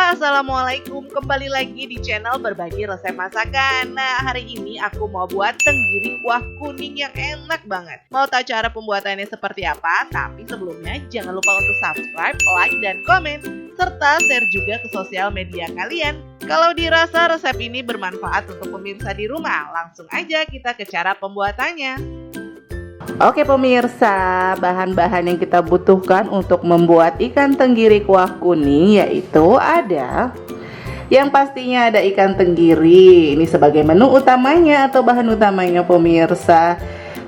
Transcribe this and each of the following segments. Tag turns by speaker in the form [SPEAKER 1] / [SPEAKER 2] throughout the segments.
[SPEAKER 1] Assalamualaikum, kembali lagi di channel berbagi resep masakan. Nah, hari ini aku mau buat tenggiri kuah kuning yang enak banget. Mau tahu cara pembuatannya seperti apa? Tapi sebelumnya jangan lupa untuk subscribe, like, dan komen. Serta share juga ke sosial media kalian. Kalau dirasa resep ini bermanfaat untuk pemirsa di rumah, langsung aja kita ke cara pembuatannya.
[SPEAKER 2] Oke pemirsa, bahan-bahan yang kita butuhkan untuk membuat ikan tenggiri kuah kuning yaitu ada, yang pastinya ada ikan tenggiri. Ini sebagai menu utamanya atau bahan utamanya pemirsa.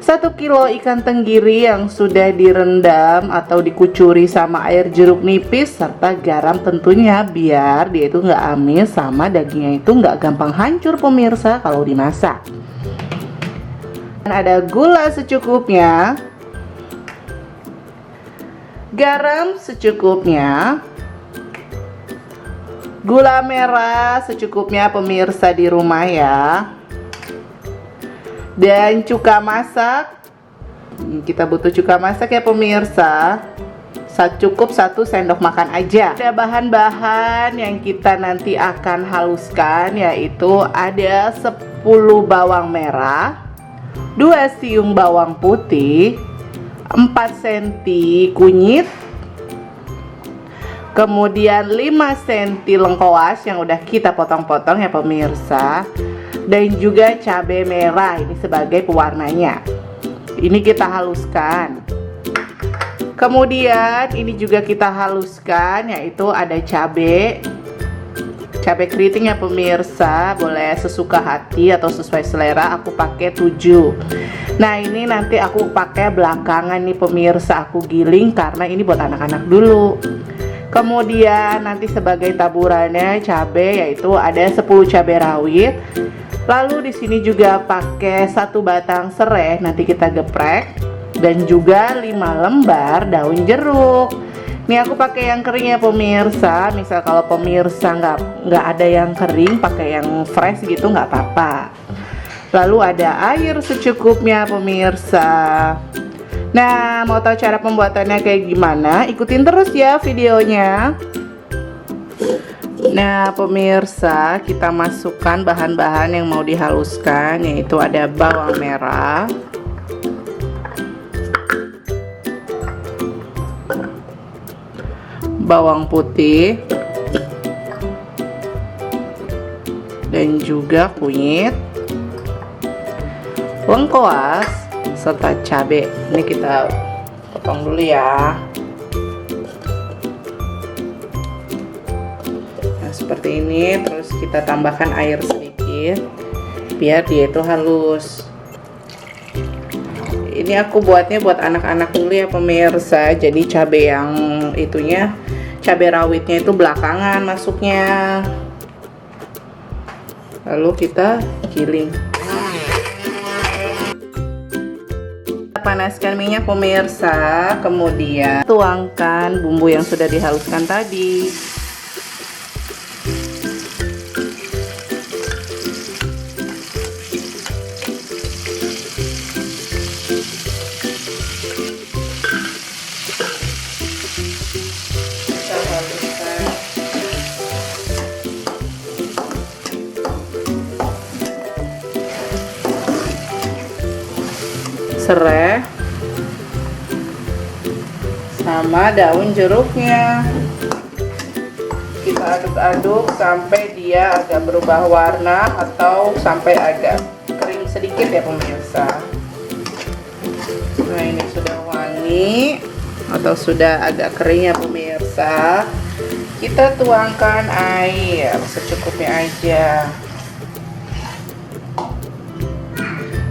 [SPEAKER 2] 1 kilo ikan tenggiri yang sudah direndam atau dikucuri sama air jeruk nipis serta garam tentunya, biar dia itu nggak amis sama dagingnya itu nggak gampang hancur pemirsa kalau dimasak. Ada gula secukupnya, garam secukupnya, gula merah secukupnya pemirsa di rumah ya, dan cuka masak. Kita butuh cuka masak ya pemirsa, cukup 1 sendok makan aja. Ada bahan-bahan yang kita nanti akan haluskan, yaitu ada 10 bawang merah, 2 siung bawang putih, 4 cm kunyit, kemudian 5 cm lengkoas yang udah kita potong-potong ya pemirsa, dan juga cabai merah ini sebagai pewarnanya. Ini kita haluskan. Kemudian ini juga kita haluskan, yaitu ada cabai keriting ya pemirsa, boleh sesuka hati atau sesuai selera. Aku pakai 7. Nah ini nanti aku pakai belakangan nih pemirsa, aku giling karena ini buat anak-anak dulu. Kemudian nanti sebagai taburannya cabai, yaitu ada 10 cabai rawit. Lalu di sini juga pakai 1 batang serai, nanti kita geprek, dan juga 5 lembar daun jeruk. Nih aku pakai yang kering ya pemirsa. Misal kalau pemirsa nggak ada yang kering, pakai yang fresh gitu nggak apa-apa. Lalu ada air secukupnya pemirsa. Nah, mau tahu cara pembuatannya kayak gimana? Ikutin terus ya videonya. Nah pemirsa, kita masukkan bahan-bahan yang mau dihaluskan, yaitu ada bawang merah, bawang putih, dan juga kunyit, lengkoas, serta cabai. Ini kita potong dulu ya. Nah seperti ini. Terus kita tambahkan air sedikit biar dia itu halus. Ini aku buatnya buat anak-anak dulu ya pemirsa. Jadi cabai yang itunya, cabai rawitnya itu belakangan masuknya. Lalu kita giling. Kita panaskan minyak pemirsa, kemudian tuangkan bumbu yang sudah dihaluskan tadi. Serai sama daun jeruknya kita aduk-aduk sampai dia agak berubah warna atau sampai agak kering sedikit ya pemirsa. Nah ini sudah wangi atau sudah agak kering ya pemirsa. Kita tuangkan air secukupnya aja.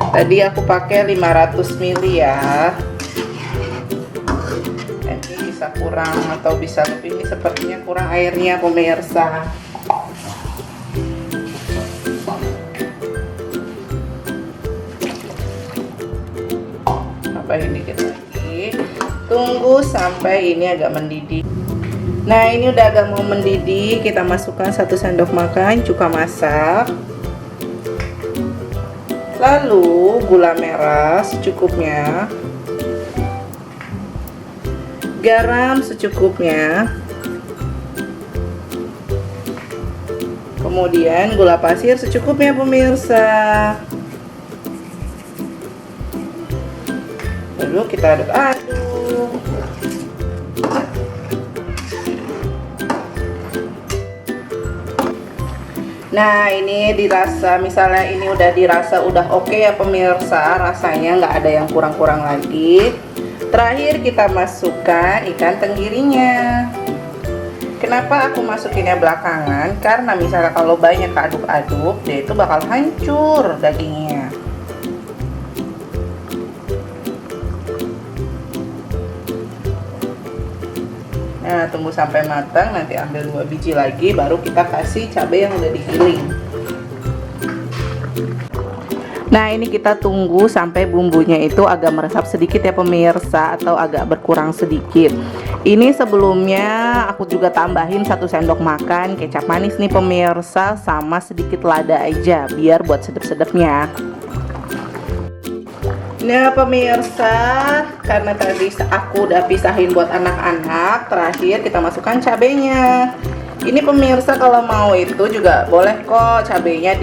[SPEAKER 2] Tadi aku pakai 500 ml ya. Nanti bisa kurang atau bisa lebih. Ini sepertinya kurang airnya pemirsa. Tambahin dikit lagi. Tunggu sampai ini agak mendidih. Nah ini udah agak mau mendidih. Kita masukkan 1 sendok makan cuka masak. Lalu gula merah secukupnya, garam secukupnya, Kemudian gula pasir secukupnya pemirsa. Lalu kita aduk-aduk. Nah, ini dirasa, misalnya ini udah dirasa udah oke ya pemirsa, rasanya nggak ada yang kurang-kurang lagi. Terakhir kita masukkan ikan tenggirinya. Kenapa aku masukinnya belakangan? Karena misalnya kalau banyak aduk-aduk, dia itu bakal hancur dagingnya. Nah, tunggu sampai matang, nanti ambil 2 biji lagi, baru kita kasih cabai yang udah digiling. Nah, ini kita tunggu sampai bumbunya itu agak meresap sedikit ya pemirsa, atau agak berkurang sedikit. Ini sebelumnya aku juga tambahin 1 sendok makan kecap manis nih pemirsa, sama sedikit lada aja biar buat sedep-sedepnya. Nah pemirsa, karena tadi aku udah pisahin buat anak-anak, terakhir kita masukkan cabenya. Ini pemirsa kalau mau itu juga boleh kok cabenya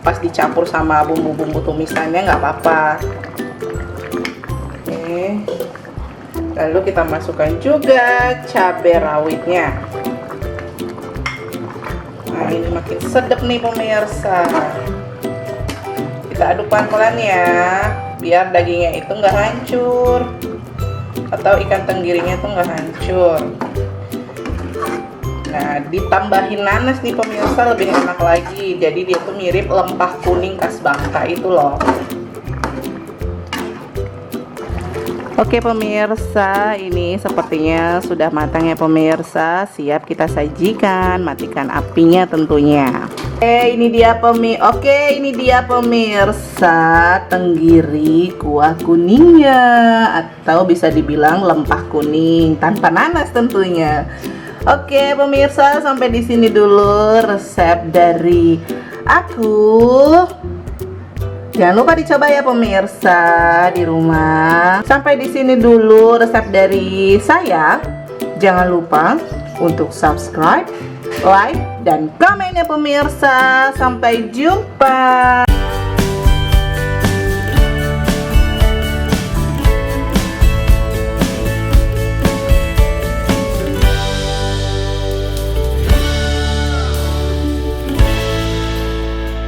[SPEAKER 2] pas dicampur sama bumbu-bumbu tumisannya, nggak apa-apa. Oke. Lalu kita masukkan juga cabai rawitnya. Nah, ini makin sedap nih pemirsa. Kita aduk pelan-pelan ya, biar dagingnya itu nggak hancur, atau ikan tenggirinya itu nggak hancur. Nah, ditambahin nanas nih pemirsa, lebih enak lagi. Jadi dia tuh mirip lempah kuning khas Bangka itu loh. Oke pemirsa, ini sepertinya sudah matang ya pemirsa. Siap kita sajikan, matikan apinya tentunya. Ini dia pemirsa, tenggiri kuah kuningnya, atau bisa dibilang lempah kuning tanpa nanas tentunya. Oke pemirsa, sampai di sini dulu resep dari aku. Jangan lupa dicoba ya pemirsa di rumah. Sampai di sini dulu resep dari saya. Jangan lupa untuk subscribe, like, dan komen ya pemirsa. Sampai jumpa.